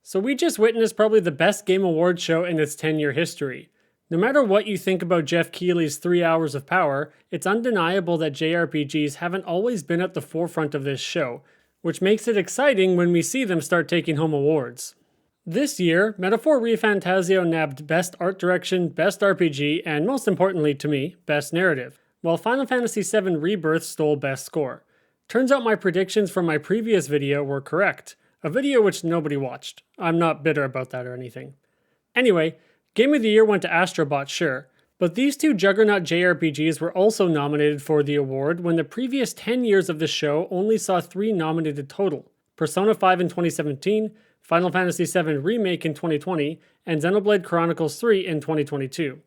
So we just witnessed probably the best Game Awards show in its 10-year history. No matter what you think about Jeff Keighley's 3 hours of power, it's undeniable that JRPGs haven't always been at the forefront of this show, which makes it exciting when we see them start taking home awards. This year, Metaphor ReFantazio nabbed Best Art Direction, Best RPG, and most importantly to me, Best Narrative, while Final Fantasy VII Rebirth stole Best Score. Turns out my predictions from my previous video were correct, a video which nobody watched. I'm not bitter about that or anything. Anyway, Game of the Year went to Astrobot, sure, but these two juggernaut JRPGs were also nominated for the award when the previous 10 years of the show only saw 3 nominated total: Persona 5 in 2017, Final Fantasy VII Remake in 2020, and Xenoblade Chronicles 3 in 2022.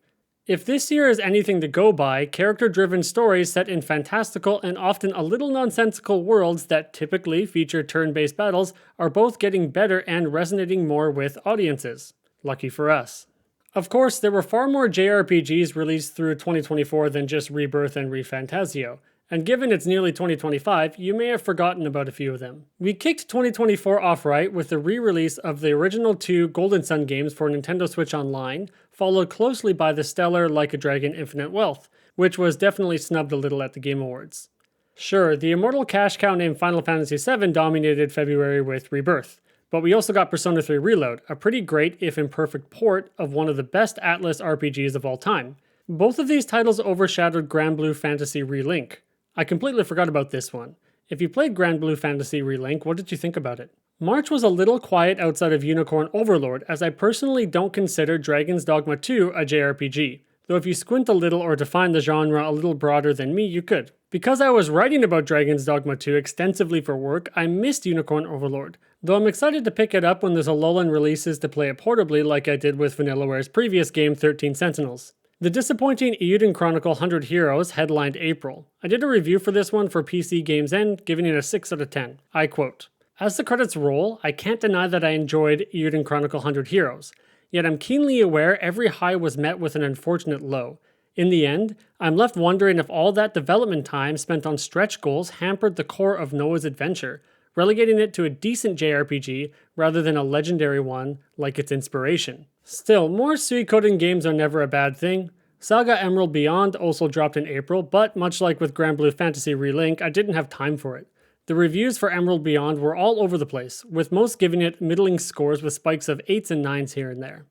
If this year is anything to go by, character-driven stories set in fantastical and often a little nonsensical worlds that typically feature turn-based battles are both getting better and resonating more with audiences. Lucky for us. Of course, there were far more JRPGs released through 2024 than just Rebirth and ReFantazio, and given it's nearly 2025, you may have forgotten about a few of them. We kicked 2024 off right with the re-release of the original 2 Golden Sun games for Nintendo Switch Online, followed closely by the stellar Like a Dragon Infinite Wealth, which was definitely snubbed a little at the Game Awards. Sure, the immortal cash cow named Final Fantasy VII dominated February with Rebirth, but we also got Persona 3 Reload, a pretty great, if imperfect, port of one of the best Atlas RPGs of all time. Both of these titles overshadowed Grand Blue Fantasy Relink. I completely forgot about this one. If you played Grand Blue Fantasy Relink, what did you think about it? March was a little quiet outside of Unicorn Overlord, as I personally don't consider Dragon's Dogma 2 a JRPG, though if you squint a little or define the genre a little broader than me, you could. Because I was writing about Dragon's Dogma 2 extensively for work, I missed Unicorn Overlord, though I'm excited to pick it up when there's a lull in releases to play it portably like I did with Vanillaware's previous game 13 Sentinels. The disappointing Eiyuden Chronicle 100 Heroes headlined April. I did a review for this one for PC Games End, giving it a 6 out of 10. I quote, "As the credits roll, I can't deny that I enjoyed Eiyuden Chronicle 100 Heroes, yet I'm keenly aware every high was met with an unfortunate low. In the end, I'm left wondering if all that development time spent on stretch goals hampered the core of Noah's adventure, relegating it to a decent JRPG rather than a legendary one like its inspiration. Still, more suikoden games are never a bad thing. Saga Emerald Beyond also dropped in April, but much like with Grand Blue Fantasy Relink, I didn't have time for it. The reviews for Emerald Beyond were all over the place, with most giving it middling scores with spikes of 8s and 9s here and there.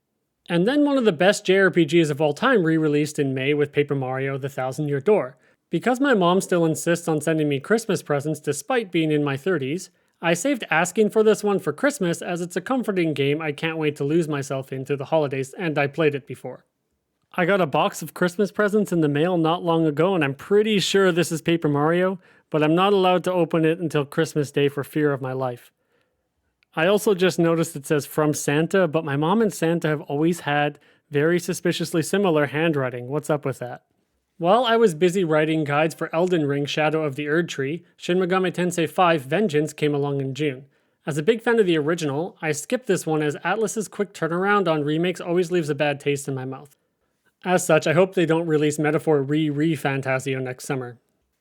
And then one of the best JRPGs of all time re-released in May with Paper Mario: The Thousand Year Door. Because my mom still insists on sending me Christmas presents despite being in my 30s, I saved asking for this one for Christmas as it's a comforting game I can't wait to lose myself in through the holidays, and I played it before. I got a box of Christmas presents in the mail not long ago, and I'm pretty sure this is Paper Mario, but I'm not allowed to open it until Christmas Day for fear of my life. I also just noticed it says From Santa, but my mom and Santa have always had very suspiciously similar handwriting. What's up with that? While I was busy writing guides for Elden Ring Shadow of the Erdtree, Shin Megami Tensei 5 Vengeance came along in June. As a big fan of the original, I skipped this one as Atlas's quick turnaround on remakes always leaves a bad taste in my mouth. As such, I hope they don't release Metaphor ReFantazio next summer.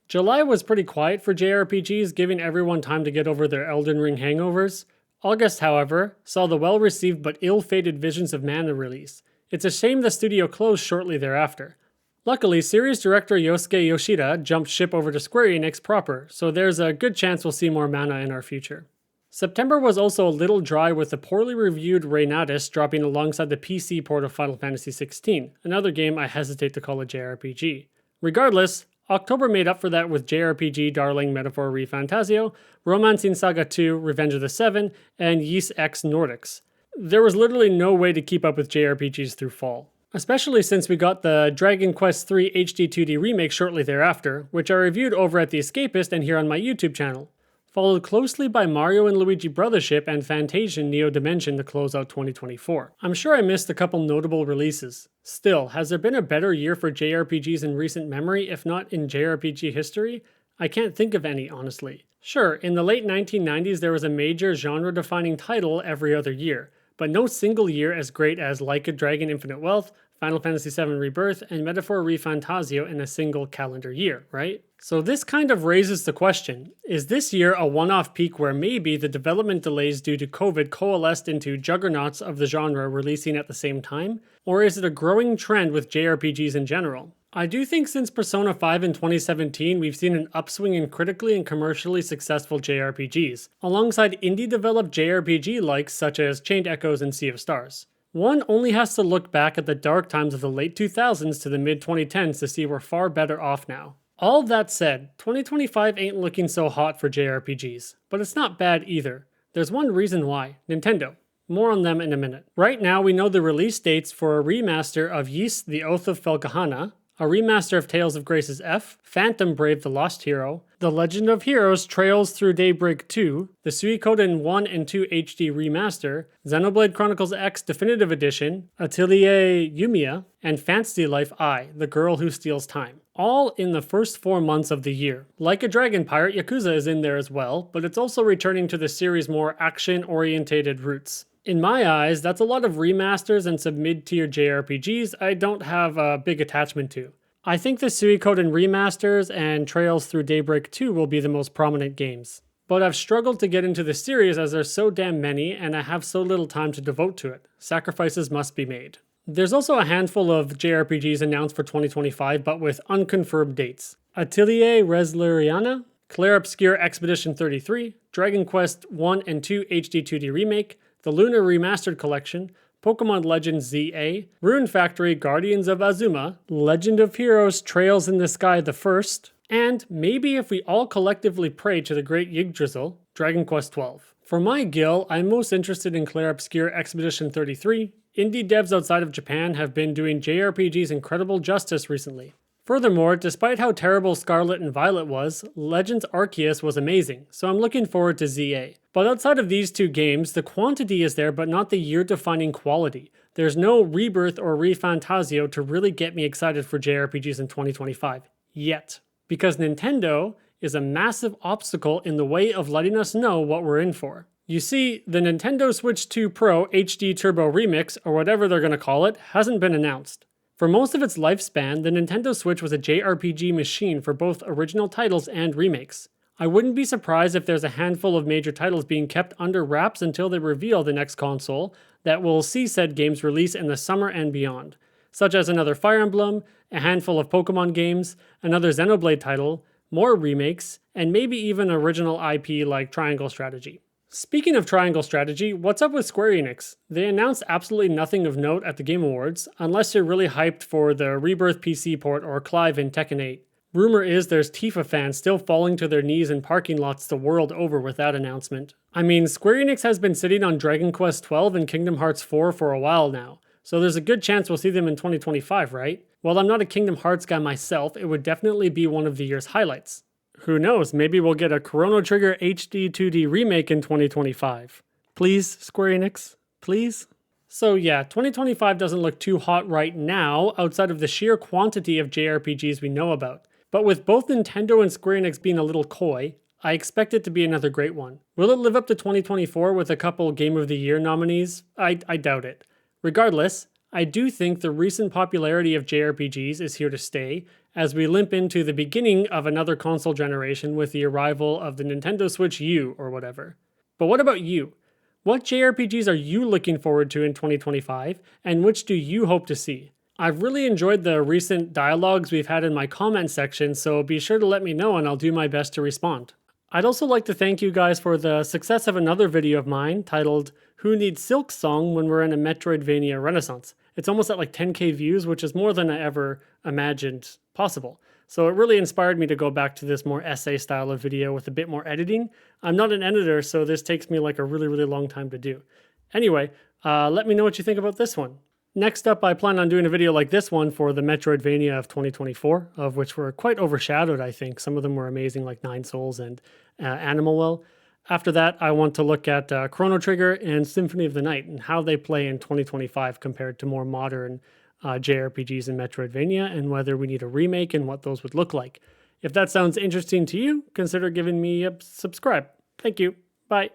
July was pretty quiet for JRPGs, giving everyone time to get over their Elden Ring hangovers. August, however, saw the well-received but ill-fated Visions of Mana release. It's a shame the studio closed shortly thereafter. Luckily, series director Yosuke Yoshida jumped ship over to Square Enix proper, so there's a good chance we'll see more Mana in our future. September was also a little dry with the poorly reviewed Reynadis dropping alongside the PC port of Final Fantasy XVI, another game I hesitate to call a JRPG. Regardless, October made up for that with JRPG darling Metaphor ReFantazio, Romancing Saga 2, Revenge of the Seven, and Ys X Nordics. There was literally no way to keep up with JRPGs through fall. Especially since we got the Dragon Quest III HD 2D remake shortly thereafter, which I reviewed over at The Escapist and here on my YouTube channel. Followed closely by Mario & Luigi Brothership and Fantasian Neo Dimension to close out 2024. I'm sure I missed a couple notable releases. Still, has there been a better year for JRPGs in recent memory, if not in JRPG history? I can't think of any, honestly. Sure, in the late 1990s there was a major genre-defining title every other year, but no single year as great as Like a Dragon Infinite Wealth, Final Fantasy VII Rebirth, and Metaphor ReFantazio in a single calendar year, right? So this kind of raises the question, is this year a one-off peak where maybe the development delays due to COVID coalesced into juggernauts of the genre releasing at the same time? Or is it a growing trend with JRPGs in general? I do think since Persona 5 in 2017, we've seen an upswing in critically and commercially successful JRPGs, alongside indie-developed JRPG likes such as Chained Echoes and Sea of Stars. One only has to look back at the dark times of the late 2000s to the mid-2010s to see we're far better off now. All that said, 2025 ain't looking so hot for JRPGs, but it's not bad either. There's one reason why: Nintendo. More on them in a minute. Right now we know the release dates for a remaster of Ys: The Oath of Felghana, a remaster of Tales of Grace's F, Phantom Brave: The Lost Hero, The Legend of Heroes Trails Through Daybreak 2, the Suikoden 1 and 2 HD Remaster, Xenoblade Chronicles X Definitive Edition, Atelier Yumiya, and Fantasy Life I, The Girl Who Steals Time. All in the first 4 months of the year. Like a Dragon Pirate, Yakuza is in there as well, but it's also returning to the series' more action-orientated roots. In my eyes, that's a lot of remasters and some mid-tier JRPGs I don't have a big attachment to. I think the Suikoden remasters and Trails Through Daybreak 2 will be the most prominent games. But I've struggled to get into the series as there's so damn many and I have so little time to devote to it. Sacrifices must be made. There's also a handful of JRPGs announced for 2025 but with unconfirmed dates. Atelier Resleriana, Claire Obscure Expedition 33, Dragon Quest 1 and 2 HD 2D Remake, the Lunar Remastered Collection, Pokemon Legends ZA, Rune Factory Guardians of Azuma, Legend of Heroes Trails in the Sky the First, and maybe if we all collectively pray to the great Yggdrasil, Dragon Quest XII. For my Gil, I'm most interested in Claire Obscure Expedition 33. Indie devs outside of Japan have been doing JRPGs incredible justice recently. Furthermore, despite how terrible Scarlet and Violet was, Legends Arceus was amazing, so I'm looking forward to ZA. But outside of these two games, the quantity is there but not the year-defining quality. There's no Rebirth or ReFantazio to really get me excited for JRPGs in 2025. Yet. Because Nintendo is a massive obstacle in the way of letting us know what we're in for. You see, the Nintendo Switch 2 Pro HD Turbo Remix, or whatever they're going to call it, hasn't been announced. For most of its lifespan, the Nintendo Switch was a JRPG machine for both original titles and remakes. I wouldn't be surprised if there's a handful of major titles being kept under wraps until they reveal the next console that will see said games release in the summer and beyond, such as another Fire Emblem, a handful of Pokemon games, another Xenoblade title, more remakes, and maybe even original IP like Triangle Strategy. Speaking of Triangle Strategy, what's up with Square Enix? They announced absolutely nothing of note at the Game Awards, unless you're really hyped for the Rebirth PC port or Clive in Tekken 8. Rumor is there's Tifa fans still falling to their knees in parking lots the world over with that announcement. I mean, Square Enix has been sitting on Dragon Quest XII and Kingdom Hearts 4 for a while now, so there's a good chance we'll see them in 2025, right? While I'm not a Kingdom Hearts guy myself, it would definitely be one of the year's highlights. Who knows, maybe we'll get a Chrono Trigger HD 2D remake in 2025. Please, Square Enix, please? So yeah, 2025 doesn't look too hot right now outside of the sheer quantity of JRPGs we know about. But with both Nintendo and Square Enix being a little coy, I expect it to be another great one. Will it live up to 2024 with a couple Game of the Year nominees? I doubt it. Regardless, I do think the recent popularity of JRPGs is here to stay, as we limp into the beginning of another console generation with the arrival of the Nintendo Switch U or whatever. But what about you? What JRPGs are you looking forward to in 2025, and which do you hope to see? I've really enjoyed the recent dialogues we've had in my comment section, so be sure to let me know and I'll do my best to respond. I'd also like to thank you guys for the success of another video of mine titled Who Needs Silk Song When We're in a Metroidvania Renaissance? It's almost at like 10k views, which is more than I ever imagined possible. So it really inspired me to go back to this more essay style of video with a bit more editing. I'm not an editor, so this takes me like a really long time to do. Anyway, let me know what you think about this one. Next up, I plan on doing a video like this one for the Metroidvania of 2024, of which were quite overshadowed, I think. Some of them were amazing, like Nine Souls and Animal Well. After that, I want to look at Chrono Trigger and Symphony of the Night and how they play in 2025 compared to more modern JRPGs and Metroidvania, and whether we need a remake and what those would look like. If that sounds interesting to you, consider giving me a subscribe. Thank you. Bye.